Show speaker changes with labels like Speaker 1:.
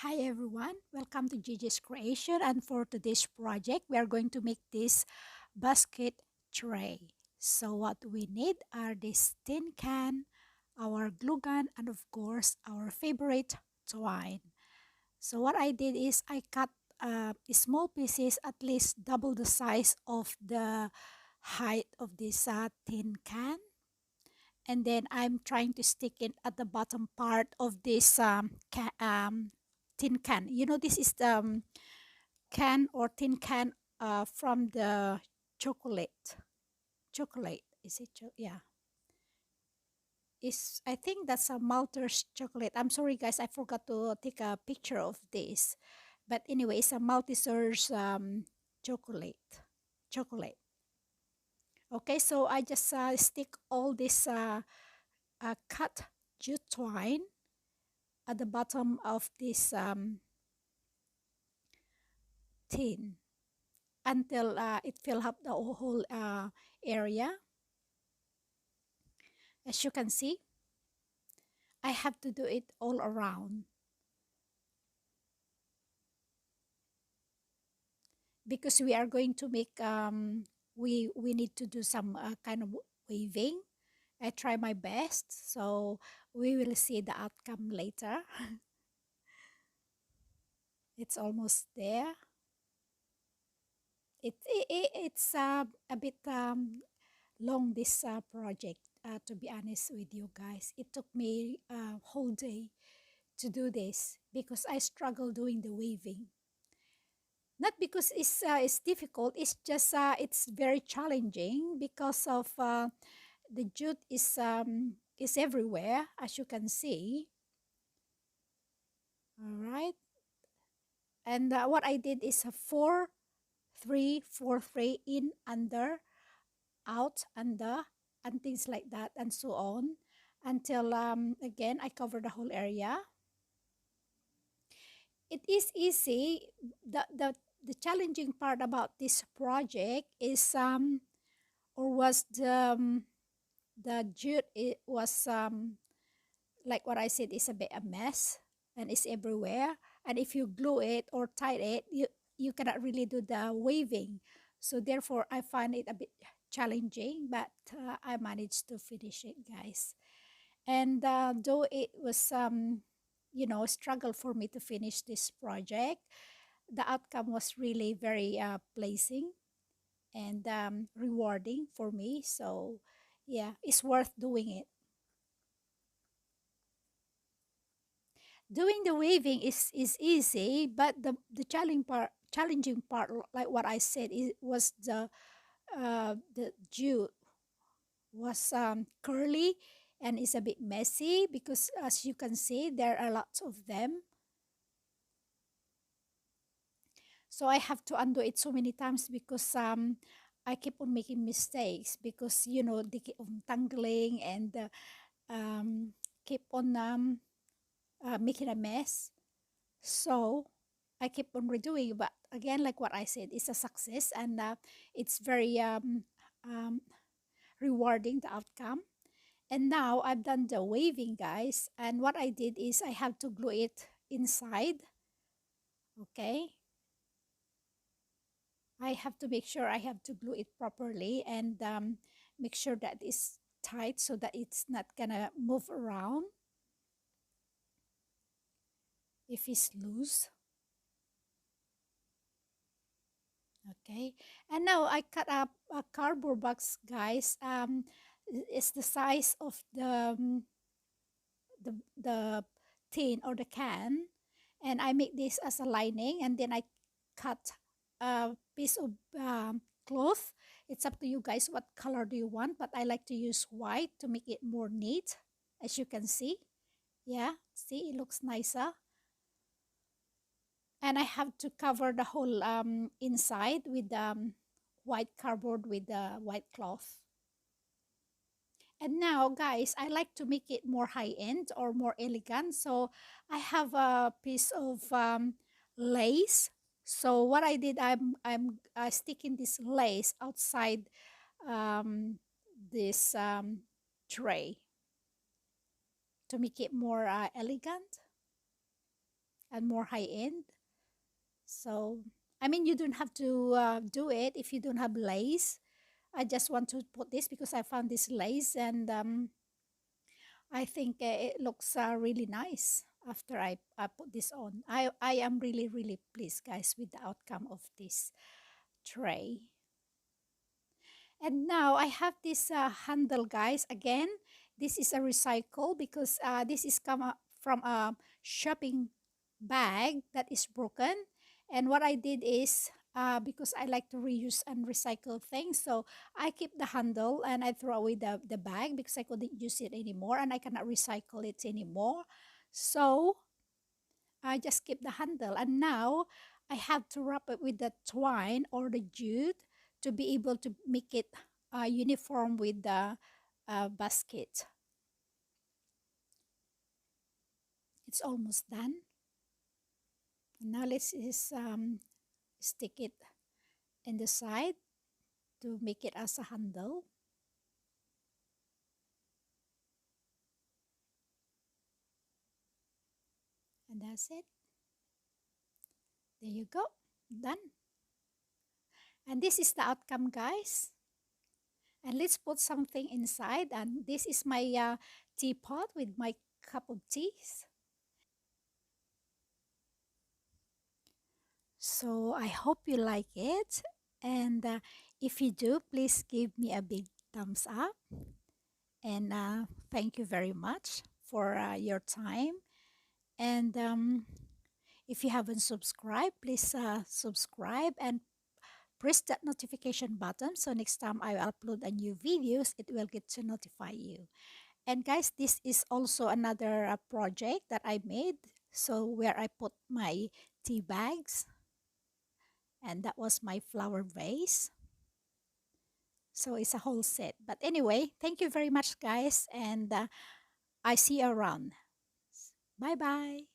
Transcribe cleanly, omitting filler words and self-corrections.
Speaker 1: Hi everyone, welcome to Gigi's Creation, and for today's project we are going to make this basket tray. So what we need are this tin can, our glue gun, and of course our favorite twine. So what I did is I cut small pieces, at least double the size of the height of this tin can, and then I'm trying to stick it at the bottom part of this tin can. You know, this is the can or tin can from the chocolate. Chocolate, is it? Yeah. Is I think that's a Maltese chocolate. I'm sorry, guys, I forgot to take a picture of this. But anyway, it's a Malteser's chocolate. Chocolate. Okay, so I just stick all this cut jute twine at the bottom of this tin until it fill up the whole area. As you can see, I have to do it all around because we are going to make we need to do some kind of waving. I try my best, so we will see the outcome later. It's almost there. It's a bit long, this project, to be honest with you guys. It took me a whole day to do this because I struggle doing the weaving. Not because it's difficult, it's just it's very challenging because of the jute is everywhere, as you can see. All right, and what I did is a 4 3 4 3 in, under, out, under, and things like that, and so on, until again I cover the whole area. It is easy. The challenging part about this project is or was the jute. It was like what I said, is a bit a mess and it's everywhere, and if you glue it or tie it, you cannot really do the waving. So therefore I find it a bit challenging, but I managed to finish it, guys. And though it was struggle for me to finish this project, the outcome was really very pleasing and rewarding for me. So yeah, it's worth doing it. Doing the waving is easy, but the challenging part, like what I said, was the jute was curly and is a bit messy because, as you can see, there are lots of them. So I have to undo it so many times because I keep on making mistakes because they keep on tangling and keep on making a mess. So I keep on redoing, but again, like what I said, it's a success, and it's very um, rewarding, the outcome. And now I've done the waving, guys, and what I did is I have to glue it inside. Okay, I have to make sure I have to glue it properly and make sure that it's tight so that it's not gonna move around if it's loose. Okay, and now I cut up a cardboard box, guys. It's the size of the tin or the can, and I make this as a lining, and then I cut a piece of cloth. It's up to you guys what color do you want, but I like to use white to make it more neat, as you can see. Yeah, see, it looks nicer. And I have to cover the whole inside with white cardboard with the white cloth. And now, guys, I like to make it more high end or more elegant. So I have a piece of lace. So what I did, I'm sticking this lace outside um, this tray to make it more elegant, and more high end. So, I mean, you don't have to do it if you don't have lace. I just want to put this because I found this lace, and I think it looks really nice after I put this on. I am really, really pleased, guys, with the outcome of this tray. And now I have this handle, guys. Again, this is a recycle because this is from a shopping bag that is broken. And what I did is, because I like to reuse and recycle things, so I keep the handle and I throw away the bag because I couldn't use it anymore and I cannot recycle it anymore. So I just keep the handle, and now I have to wrap it with the twine or the jute to be able to make it uniform with the basket. It's almost done. Now let's just stick it in the side to make it as a handle, and that's it. There you go, done. And this is the outcome, guys. And let's put something inside, and this is my teapot with my cup of tea. So I hope you like it. And if you do, please give me a big thumbs up. And thank you very much for your time. And if you haven't subscribed, please subscribe and press that notification button. So next time I upload a new videos, it will get to notify you. And guys, this is also another project that I made. So where I put my tea bags, and that was my flower vase. So it's a whole set. But anyway, thank you very much, guys, and I see you around. Bye bye.